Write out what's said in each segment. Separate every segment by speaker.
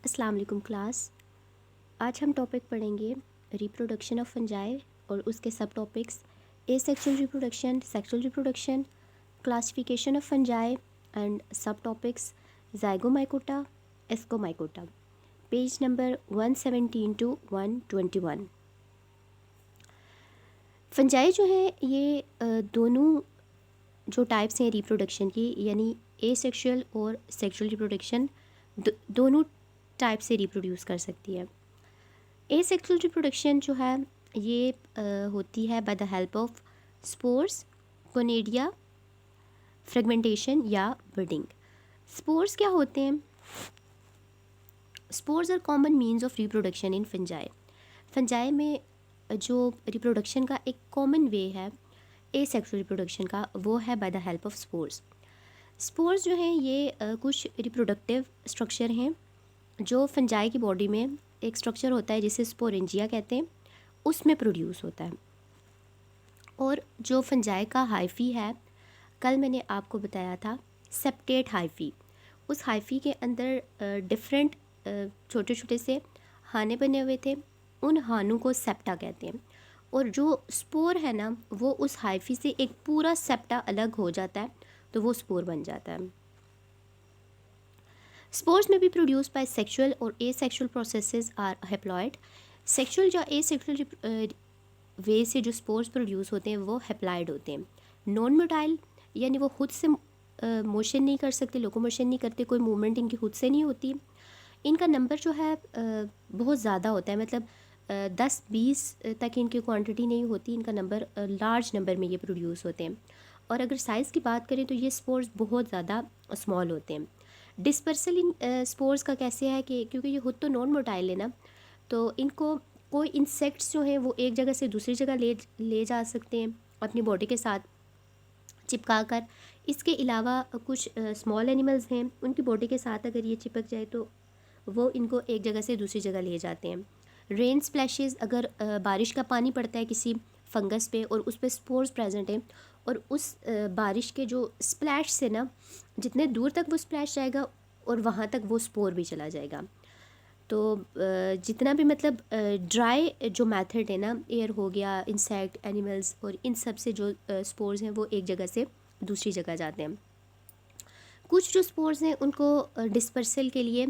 Speaker 1: अस्सलाम वालेकुम क्लास। आज हम टॉपिक पढ़ेंगे रिप्रोडक्शन ऑफ फंजाई और उसके सब topics asexual reproduction, sexual reproduction, classification of fungi and सब topics zygomycota, ascomycota. Page number 117 to 121। Fungi जो है ये दोनों जो टाइप्स हैं रिप्रोडक्शन की, यानी एसेक्सुअल और सेक्सुअल रिप्रोडक्शन, दोनों टाइप से रिप्रोड्यूस कर सकती है। एसेक्सुअल रिप्रोडक्शन जो है ये होती है by the help of spores, conidia, fragmentation या ब्रीडिंग। स्पोर्स क्या होते हैं? Spores are common means of reproduction in fungi. Fungi में जो रिप्रोडक्शन का एक कॉमन वे है एसेक्सुअल रिप्रोडक्शन का, वो है by the help of spores. Spores जो हैं ये कुछ रिप्रोडक्टिव स्ट्रक्चर हैं जो फंजाई की बॉडी में एक स्ट्रक्चर होता है जिसे स्पोरेंजिया कहते हैं, उसमें प्रोड्यूस होता है। और जो फंजाई का हाइफी है, कल मैंने आपको बताया था सेप्टेट हाइफी, उस हाइफी के अंदर डिफरेंट छोटे छोटे से हाने बने हुए थे, उन हानों को सेप्टा कहते हैं। और जो स्पोर है ना, वो उस हाइफी से एक पूरा सेप्टा अलग हो जाता है, तो वो स्पोर बन जाता है। स्पोर्स में भी प्रोड्यूस बाय सेक्सुअल और asexual processes are haploid. Sexual या एसेक्सुअल वे से जो स्पोर्स प्रोड्यूस होते हैं वो हेप्लाइड होते हैं। नॉन मोटाइल यानी वो खुद से मोशन नहीं कर सकते, लोकोमोशन नहीं करते, कोई मूवमेंट इनकी खुद से नहीं होती। इनका नंबर जो है बहुत ज़्यादा होता है, मतलब 10-20 तक इनकी क्वांटिटी नहीं होती, इनका नंबर लार्ज नंबर में ये प्रोड्यूस होते हैं। और अगर साइज़ की बात करें तो ये स्पोर्स बहुत ज़्यादा स्मॉल होते हैं। डिस्पर्सल इन स्पोर्स का कैसे है कि क्योंकि ये खुद तो नॉन मोटाइल है ना, तो इनको कोई इंसेक्ट्स जो हैं वो एक जगह से दूसरी जगह ले जा सकते हैं अपनी बॉडी के साथ चिपका कर। इसके अलावा कुछ स्मॉल एनिमल्स हैं, उनकी बॉडी के साथ अगर ये चिपक जाए तो वो इनको एक जगह से दूसरी जगह ले जाते हैं। रेन स्प्लैशेस, अगर बारिश का पानी पड़ता है किसी फंगस पे और उस पर स्पोर्स प्रेजेंट हैं, और उस बारिश के जो स्प्लैश से ना, जितने दूर तक वो स्प्लैश जाएगा और वहाँ तक वो स्पोर भी चला जाएगा। तो जितना भी मतलब ड्राई जो मेथड है ना, एयर हो गया, इंसेक्ट, एनिमल्स, और इन सब से जो स्पोर्स हैं वो एक जगह से दूसरी जगह जाते हैं। कुछ जो स्पोर्स हैं उनको डिस्पर्सल के लिए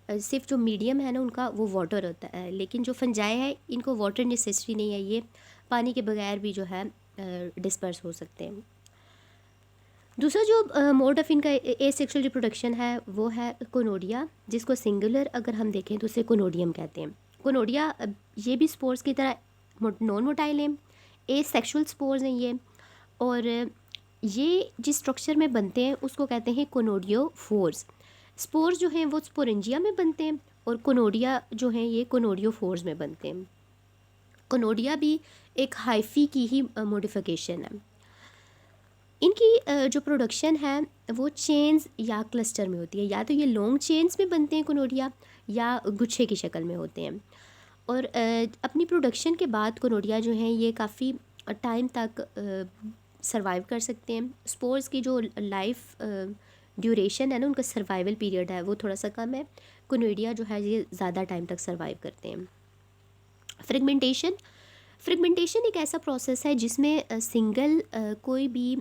Speaker 1: सिर्फ जो मीडियम है ना उनका, वो वाटर होता है, लेकिन जो फंजाई है इनको वाटर नेसेसरी नहीं है, ये पानी के बगैर भी जो है डिस्पर्स हो सकते हैं। दूसरा जो मोड ऑफ इनका एसेक्सुअल रिप्रोडक्शन है वो है कोनोडिया, जिसको सिंगुलर अगर हम देखें तो उसे कोनोडियम कहते हैं। कोनोडिया ये भी स्पोर्स की तरह नॉन मोटाइल हैं, एसेक्सुअल स्पोर्स हैं ये, और ये जिस स्ट्रक्चर में बनते हैं उसको कहते हैं कोनोडियोफोर्स। स्पोर्स जो हैं वो स्पोरेंजिया में बनते हैं, और कोनोडिया जो हैं ये कोनोडियोफोर्स में बनते हैं। कोनोडिया भी एक हाइफी की ही मॉडिफिकेशन है। इनकी जो प्रोडक्शन है वो चेन्स या क्लस्टर में होती है, या तो ये लॉन्ग चेन्स में बनते हैं कोनोडिया, या गुच्छे की शक्ल में होते हैं। और अपनी प्रोडक्शन के बाद कोनोडिया जो हैं ये काफ़ी टाइम तक सरवाइव कर सकते हैं। स्पोर्स की जो लाइफ ड्यूरेशन है ना, उनका सर्वाइवल पीरियड है वो थोड़ा सा कम है। कोनोडिया जो है ये ज़्यादा टाइम तक सर्वाइव करते हैं। फ्रेगमेंटेशन, फ्रेगमेंटेशन एक ऐसा प्रोसेस है जिसमें सिंगल कोई भी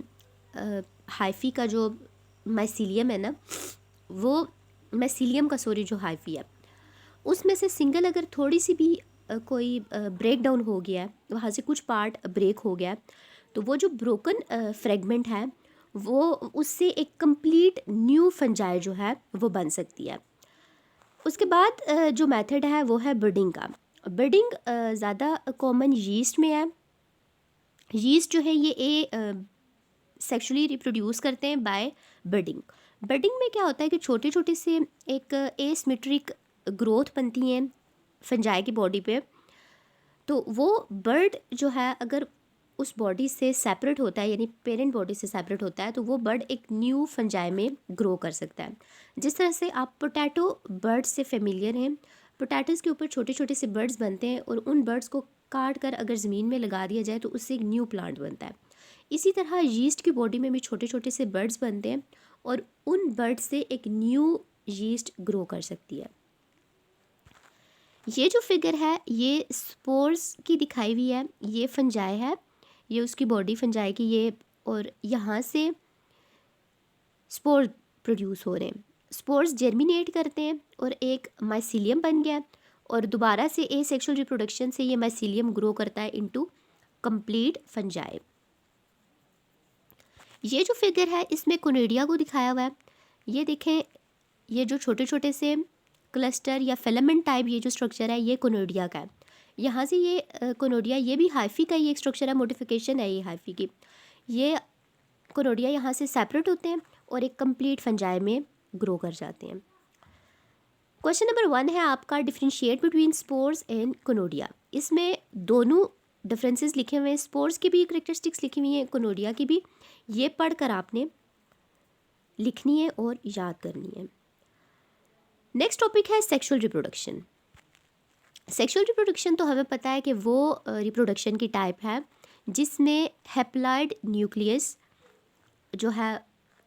Speaker 1: हाइफी का जो माइसीलियम है ना, वो माइसीलियम का जो हाइफी है उसमें से सिंगल अगर थोड़ी सी भी कोई ब्रेक डाउन हो गया है, वहाँ से कुछ पार्ट ब्रेक हो गया, तो वो जो ब्रोकन फ्रेगमेंट है वो उससे एक कंप्लीट न्यू फंजाई जो है वो बन सकती है। उसके बाद जो मेथड है वो है ब्रीडिंग का। ब्रीडिंग ज़्यादा कॉमन यीस्ट में है। यीस्ट जो है ये सेक्सुअली रिप्रोड्यूस करते हैं बाय ब्रीडिंग। ब्रीडिंग में क्या होता है कि छोटे छोटे से एक एसिमेट्रिक ग्रोथ बनती हैं फंजाई की बॉडी पे, तो वो बर्ड जो है अगर उस बॉडी से सेपरेट होता है, यानी पेरेंट बॉडी से सेपरेट होता है, तो वो बर्ड एक न्यू फंजाई में ग्रो कर सकता है। जिस तरह से आप पोटैटो बर्ड से फेमिलियर हैं, पोटैटोज़ के ऊपर छोटे छोटे से बर्ड्स बनते हैं, और उन बर्ड्स को काट कर अगर ज़मीन में लगा दिया जाए तो उससे एक न्यू प्लांट बनता है। इसी तरह यीस्ट की बॉडी में भी छोटे छोटे से बर्ड्स बनते हैं, और उन बर्ड से एक न्यू यीस्ट ग्रो कर सकती है। ये जो फिगर है ये स्पोर्स की दिखाई हुई है, ये फंजाई है, ये उसकी बॉडी फंजाई की ये, और यहाँ से स्पोर प्रोड्यूस हो रहे हैं। स्पोर्स जर्मिनेट करते हैं और एक माइसीलियम बन गया, और दोबारा से ए सेक्शुअल रिप्रोडक्शन से ये माइसीलियम ग्रो करता है इनटू कंप्लीट फंजाई। ये जो फिगर है इसमें कोनिडिया को दिखाया हुआ है। ये देखें, ये जो छोटे छोटे से क्लस्टर या फिलामेंट टाइप ये जो स्ट्रक्चर है ये कोनिडिया का है। यहाँ से ये कोनिडिया, ये भी हाइफी का ही एक स्ट्रक्चर है, मोडिफिकेशन है ये हाइफी की। ये कोनिडिया यहाँ से सेपरेट होते हैं और एक कंप्लीट फंजाई में ग्रो कर जाते हैं। क्वेश्चन नंबर 1 है आपका, differentiate between spores and conidia. इसमें दोनों डिफरेंसेस लिखे हुए हैं, स्पोर्स की भी करेक्टरिस्टिक्स लिखी हुई हैं, कोनिडिया की भी। ये पढ़कर आपने लिखनी है और याद करनी है। नेक्स्ट टॉपिक है सेक्सुअल रिप्रोडक्शन। सेक्सुअल रिप्रोडक्शन तो हमें पता है कि वो रिप्रोडक्शन की टाइप है जिसमें हैप्लॉइड न्यूक्लियस जो है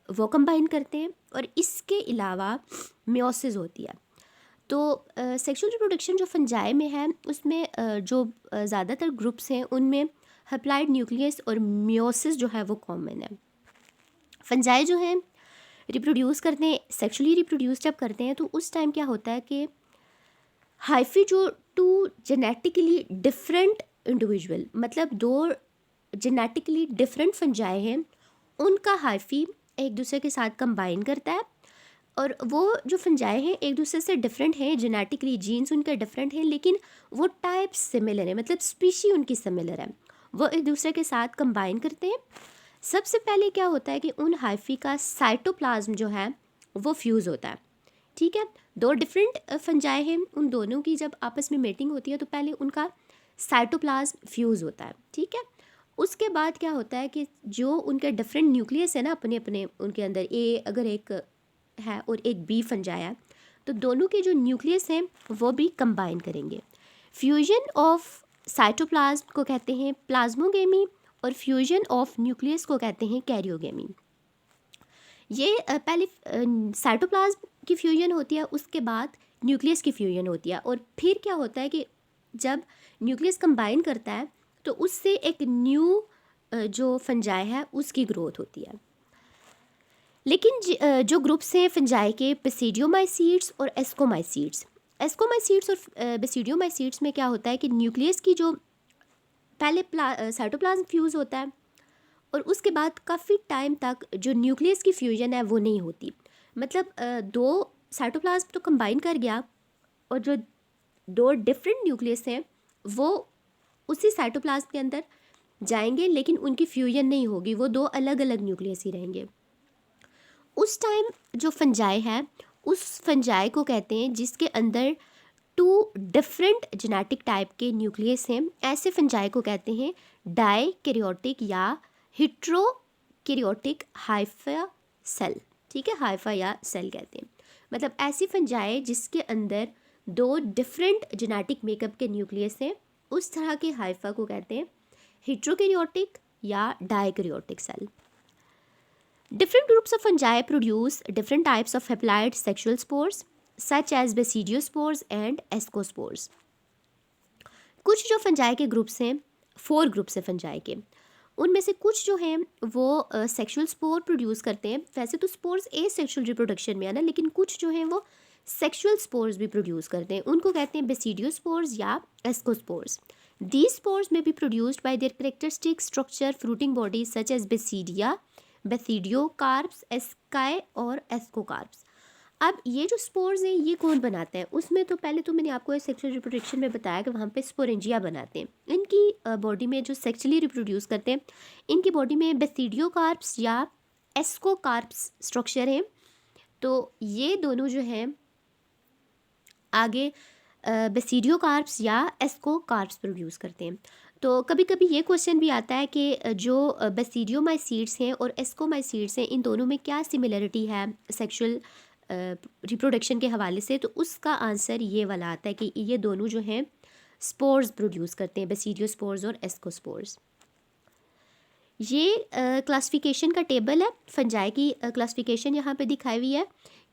Speaker 1: वो कंबाइन करते हैं, और इसके अलावा मियोसिस होती है। तो सेक्सुअल रिप्रोडक्शन जो फंजाई में है उसमें जो ज़्यादातर ग्रुप्स हैं उनमें हैप्लॉइड न्यूक्लियस और मियोसिस जो है वो कॉमन है। फंजाई जो है रिप्रोड्यूस करते हैं, सेक्सुअली रिप्रोड्यूस जब करते हैं तो उस टाइम क्या होता है कि हाइफी जो टू जेनेटिकली डिफरेंट इंडिविजुअल, मतलब दो जेनेटिकली डिफरेंट फंजाई हैं, उनका हाइफी एक दूसरे के साथ कंबाइन करता है, और वो जो फंजाई हैं एक दूसरे से डिफरेंट हैं जेनेटिकली, जीन्स उनके डिफरेंट हैं लेकिन वो टाइप सिमिलर है, मतलब स्पीशी उनकी सिमिलर है, वो एक दूसरे के साथ कंबाइन करते हैं। सबसे पहले क्या होता है कि उन हाइफी का साइटोप्लाज्म जो है वो फ्यूज़ होता है। ठीक है, दो डिफरेंट फंजाई हैं, उन दोनों की जब आपस में मेटिंग होती है तो पहले उनका साइटोप्लाज्म फ्यूज़ होता है। ठीक है, उसके बाद क्या होता है कि जो उनके डिफरेंट न्यूक्लियस है ना अपने अपने उनके अंदर, ए अगर एक है और एक बी फंजाई है तो दोनों के जो न्यूक्लियस हैं वो भी कंबाइन करेंगे। फ्यूजन ऑफ साइटोप्लाज्म को कहते हैं प्लाज्मोगेमी, और फ्यूजन ऑफ न्यूक्लियस को कहते हैं कैरियोगेमी। ये पहले साइटोप्लाज्म की फ्यूजन होती है, उसके बाद न्यूक्लियस की फ्यूजन होती है, और फिर क्या होता है कि जब न्यूक्लियस कंबाइन करता है तो उससे एक न्यू जो फंजाई है उसकी ग्रोथ होती है। लेकिन जो ग्रुप्स हैं फंजाई के, बेसिडियोमाइसीड्स और एस्कोमाइसीड्स। एस्कोमाइसीड्स और बेसिडियोमाइसीड्स में क्या होता है कि न्यूक्लियस की जो पहले साइटोप्लाज्म फ्यूज़ होता है और उसके बाद काफ़ी टाइम तक जो न्यूक्लियस की फ्यूजन है वो नहीं होती, मतलब दो साइटोप्लाज्म तो कंबाइन कर गया और जो दो डिफरेंट न्यूक्लियस हैं वो उसी साइटोप्लाज्म के अंदर जाएंगे लेकिन उनकी फ्यूजन नहीं होगी, वो दो अलग अलग न्यूक्लियस ही रहेंगे। उस टाइम जो फंजाई है उस फंजाई को कहते हैं जिसके अंदर टू डिफरेंट जेनेटिक टाइप के न्यूक्लियस हैं, ऐसे फंजाई को कहते हैं डाइकैरियोटिक या हेट्रोकैरियोटिक हाइफा सेल। ठीक है, हाइफा या सेल कहते हैं, मतलब ऐसी फंजाई जिसके अंदर दो डिफरेंट जेनेटिक मेकअप के न्यूक्लियस हैं, उस तरह के हाइफा को कहते हैं हेट्रोकैरियोटिक या dikaryotic cell. Different groups of fungi produce different types of haploid sexual spores such as basidiospores and ascospores. कुछ जो फंजाई के ग्रुप्स हैं, 4 ग्रुप्स हैं फंजाई के, उनमें से कुछ जो हैं वो सेक्सुअल स्पोर प्रोड्यूस करते हैं। वैसे तो स्पोर्स ए सेक्सुअल रिप्रोडक्शन में है ना, लेकिन कुछ जो हैं वो सेक्सुअल स्पोर्स भी प्रोड्यूस करते हैं, उनको कहते हैं बेसिडियोस्पोर्स या ascospores. These spores may be produced by their characteristic structure fruiting bodies such as basidia, basidiocarps, asci और एस्कोकार्प्स। अब ये जो स्पोर्स हैं ये कौन बनाते हैं, उसमें तो पहले तो मैंने आपको सेक्सुअल रिप्रोडक्शन में बताया कि वहाँ पे स्पोरेंजिया बनाते हैं। इनकी बॉडी में जो सेक्सुअली रिप्रोड्यूस करते हैं इनकी बॉडी में बेसिडियोकार्प्स या एस्कोकार्प्स स्ट्रक्चर हैं। तो ये दोनों जो हैं आगे बेसिडियोकार्प्स या एस्कोकार्प्स प्रोड्यूस करते हैं। तो कभी कभी ये क्वेश्चन भी आता है कि जो बेसिडियोमाइसीड्स हैं और एस्कोमाइसीड्स हैं इन दोनों में क्या सिमिलरिटी है सेक्सुअल रिप्रोडक्शन के हवाले से, तो उसका आंसर ये वाला आता है कि ये दोनों जो हैं स्पोर्स प्रोड्यूस करते हैं, बेसिडियोस्पोर्स और एस्कोस्पोर्स। ये क्लासिफिकेशन का टेबल है, फंजाई की क्लासिफिकेशन यहाँ पे दिखाई हुई है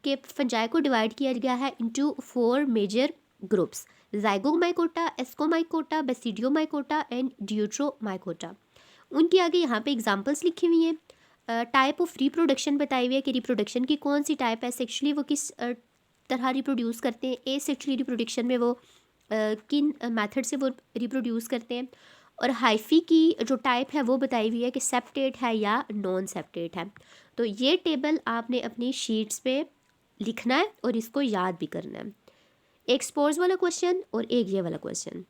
Speaker 1: कि फंजाई को डिवाइड किया गया है into 4 major groups. Zygomycota, ascomycota, basidiomycota and deuteromycota. उनकी आगे यहाँ पे एग्जांपल्स लिखी हुई हैं। टाइप ऑफ रिप्रोडक्शन बताई हुई है कि रिप्रोडक्शन की कौन सी टाइप है, सेक्शुअली वो किस तरह रिप्रोड्यूस करते हैं, ए सेक्शुअली रिप्रोडक्शन में वो किन मेथड से वो रिप्रोड्यूस करते हैं, और हाइफी की जो टाइप है वो बताई हुई है कि सेप्टेट है या नॉन सेप्टेट है। तो ये टेबल आपने अपनी शीट्स पे लिखना है और इसको याद भी करना है। एक स्पोर्स वाला क्वेश्चन और एक ये वाला क्वेश्चन।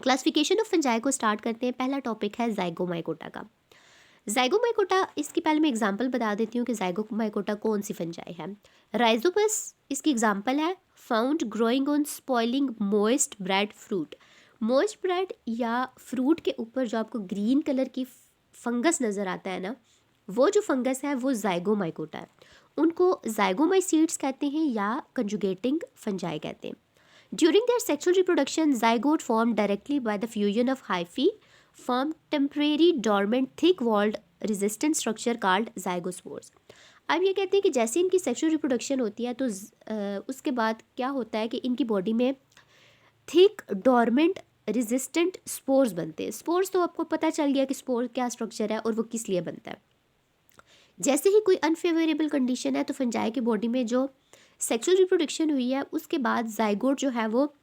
Speaker 1: क्लासिफिकेशन ऑफ फंजाई को स्टार्ट करते हैं। पहला टॉपिक है ज़ाइगोमाइकोटा का। ज़ाइगोमाइकोटा, इसकी पहले मैं एग्जांपल बता देती हूँ कि ज़ाइगोमाइकोटा कौन सी फंजाई है। राइजोपस इसकी एग्जांपल है, found growing on spoiling moist bread fruit. Moist bread या फ्रूट के ऊपर जो आपको ग्रीन कलर की फंगस नज़र आता है ना, वो जो फंगस है वो ज़ाइगोमाइकोटा है। उनको ज़ाइगोमाइसीड्स कहते हैं या कंजुगेटिंग फंजाई कहते हैं। During their sexual reproduction zygote form directly by the fusion of hyphae form temporary dormant thick walled resistant structure called zygospores. अब ये कहते हैं कि जैसे इनकी सेक्सुअल रिप्रोडक्शन होती है तो उसके बाद क्या होता है कि इनकी बॉडी में थिक डॉर्मेंट रेजिस्टेंट स्पोर्स बनते हैं। स्पोर्स तो आपको पता चल गया कि स्पोर क्या स्ट्रक्चर है और वो किस लिए बनता है। जैसे ही कोई अनफेवरेबल कंडीशन है तो फंजाई की बॉडी में जो सेक्सुअल रिप्रोडक्शन हुई है उसके बाद ज़ाइगोट जो है वो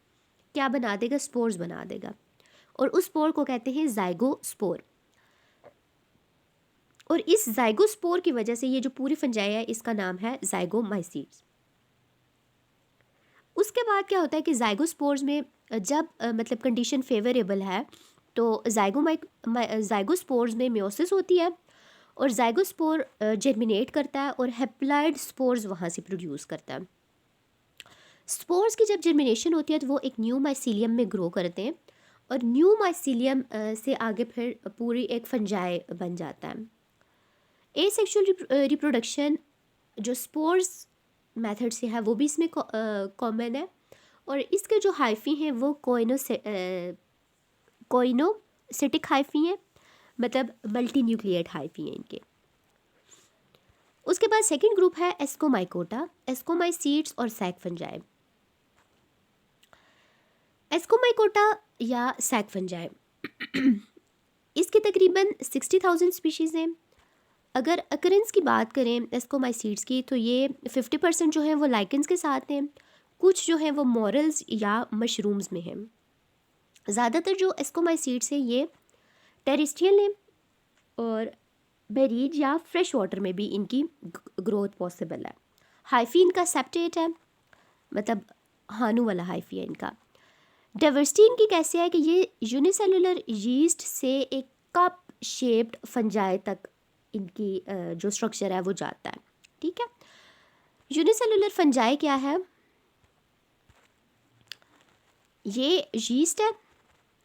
Speaker 1: क्या बना देगा, स्पोर्स बना देगा, और उस स्पोर को कहते हैं ज़ाइगोस्पोर। और इस ज़ाइगोस्पोर की वजह से ये जो पूरी फंजाई है इसका नाम है ज़ाइगोमाइसीड्स। उसके बाद क्या होता है कि ज़ाइगोस्पोर्स में जब मतलब कंडीशन फेवरेबल है तो ज़ाइगोस्पोर्स में मियोसिस होती है और ज़ाइगोस्पोर जर्मिनेट करता है और हैप्लॉइड स्पोर्स वहाँ से प्रोड्यूस करता है। स्पोर्स की जब जर्मिनेशन होती है तो वो एक न्यू माइसीलियम में ग्रो करते हैं और न्यू माइसीलियम से आगे फिर पूरी एक फंजाई बन जाता है। एसेक्सुअल रिप्रोडक्शन जो स्पोर्स मेथड से है वो भी इसमें कॉमन है, और इसके जो हाइफी हैं वो कोइनोसिटिक हाइफी हैं, मतलब मल्टी न्यूक्लिएट हाइफी हैं इनके। उसके बाद सेकंड ग्रुप है एस्कोमाइकोटा, एस्कोमाइसीड्स और सैक फंजाई। एस्कोमाइकोटा या सैक फंजाई इसके तकरीबन 60,000 स्पीशीज़ हैं। अगर अकरेंस की बात करें एस्कोमाइसीड्स की तो ये 50% जो है वो लाइकेंस के साथ हैं, कुछ जो है वो मॉरल्स या मशरूम्स में हैं। ज़्यादातर जो एस्कोमाइसीड्स हैं ये टेरेस्ट्रियल हैं और बेरीज या फ्रेश वाटर में भी इनकी ग्रोथ पॉसिबल है। हाइफी इनका सेप्टेट है, मतलब हानू वाला हाइफी है इनका। डाइवर्सिटी इनकी कैसे है कि ये यूनिसेलुलर यीस्ट से एक कप शेप्ड फंजाई तक इनकी जो स्ट्रक्चर है वो जाता है। ठीक है, यूनिसेलुलर फंजाई क्या है, ये यीस्ट है,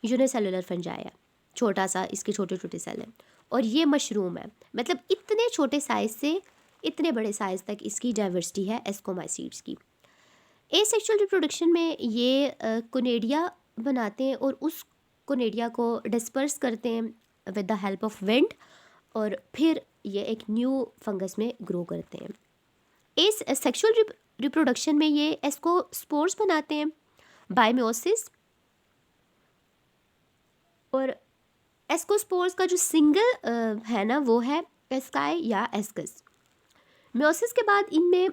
Speaker 1: यूनिसेलुलर फंजाई है, छोटा सा इसके छोटे छोटे सेल हैं, और ये मशरूम है, मतलब इतने छोटे साइज़ से इतने बड़े साइज़ तक इसकी डाइवर्सिटी है एस्कोमाइसीड्स की। एसेक्सुअल रिप्रोडक्शन में ये कोनेडिया बनाते हैं और उस कोनेडिया को डिस्पर्स करते हैं with the help of wind, और फिर ये एक न्यू फंगस में ग्रो करते हैं। इस सेक्सुअल रिप्रोडक्शन में ये एस्कोस्पोर्स बनाते हैं बाय मियोसिस, और एस्कोस्पोर्स का जो सिंगल है ना वो है एस्काई या एस्कस। मियोसिस के बाद इनमें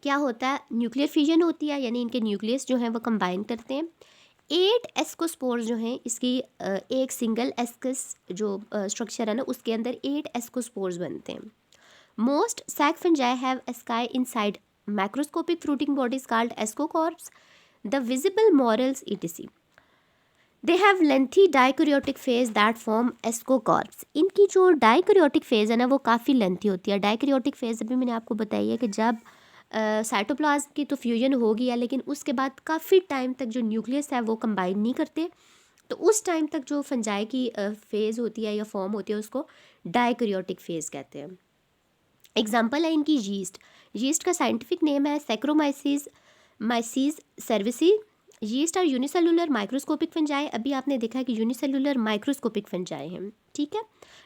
Speaker 1: क्या होता है, न्यूक्लियर फ्यूजन होती है, यानी इनके न्यूक्लियस जो हैं वो कंबाइन करते हैं। 8 एस्कोस्पोर्स जो हैं इसकी एक सिंगल एस्कस जो स्ट्रक्चर है ना उसके अंदर 8 एस्कोस्पोर्स बनते हैं। Most sac fungi have asci inside macroscopic fruiting bodies called ascocarps, the visible morels etc. They have lengthy dikaryotic phase that form ascocarps. इनकी जो डाइकैरियोटिक फेज है ना वो काफ़ी लेंथी होती है। डाइकैरियोटिक फेज अभी मैंने आपको बताई है कि जब साइटोप्लाज्म की तो फ्यूजन हो गया, लेकिन उसके बाद काफ़ी टाइम तक जो न्यूक्लियस है वो कंबाइन नहीं करते, तो उस टाइम तक जो फंजाई की फेज़ होती है या फॉर्म होती है उसको डाइकैरियोटिक फेज़ कहते हैं। एग्जांपल है इनकी यीस्ट। यीस्ट का साइंटिफिक नेम है saccharomyces cerevisiae. Yeast are unicellular microscopic fungi. अभी आपने देखा है कि यूनिसेलुलर माइक्रोस्कोपिक फंजाई हैं, ठीक है।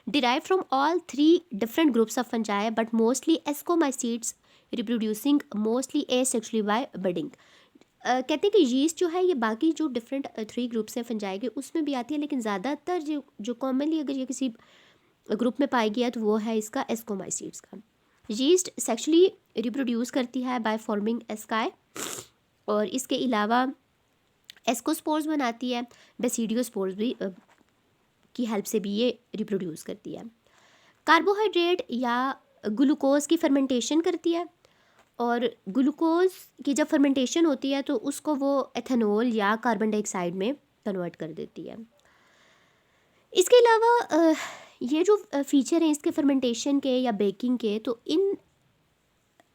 Speaker 1: Derive from all 3 different groups of fungi but mostly ascomycetes reproducing mostly asexually by budding। कहते हैं कि यीस्ट जो है ये बाकी जो डिफरेंट 3 ग्रुप्स हैं फंजाई के उसमें भी आती है, लेकिन ज़्यादातर जो जो कॉमनली अगर ये किसी ग्रुप में पाई गया तो वो है इसका एस्कोमाइसीड्स का। यीस्ट सेक्सुअली रिप्रोड्यूस करती है बाय फॉर्मिंग एस्काई, और इसके अलावा एस्कोस्पोर्स बनाती है, बेसिडियोस्पोर्स भी की हेल्प से भी ये रिप्रोड्यूस करती है। कार्बोहाइड्रेट या ग्लूकोज की फर्मेंटेशन करती है, और ग्लूकोज की जब फर्मेंटेशन होती है तो उसको वो एथेनॉल या कार्बन डाइऑक्साइड में कन्वर्ट कर देती है। इसके अलावा ये जो फीचर हैं इसके फर्मेंटेशन के या बेकिंग के, तो इन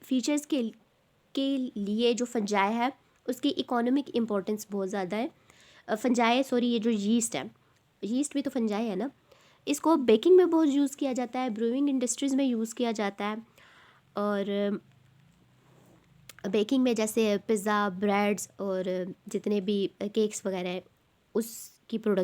Speaker 1: फीचर्स के लिए जो फंजाई है उसकी इकोनॉमिक इम्पोर्टेंस बहुत ज़्यादा है। फंजाई सॉरी ये जो यीस्ट है, यीस्ट भी तो फंजाई है ना, इसको बेकिंग में बहुत यूज़ किया जाता है, ब्रूइंग इंडस्ट्रीज़ में यूज़ किया जाता है, और बेकिंग में जैसे पिज़्ज़ा, ब्रेड्स और जितने भी केक्स वगैरह हैं उसकी प्रोडक्शन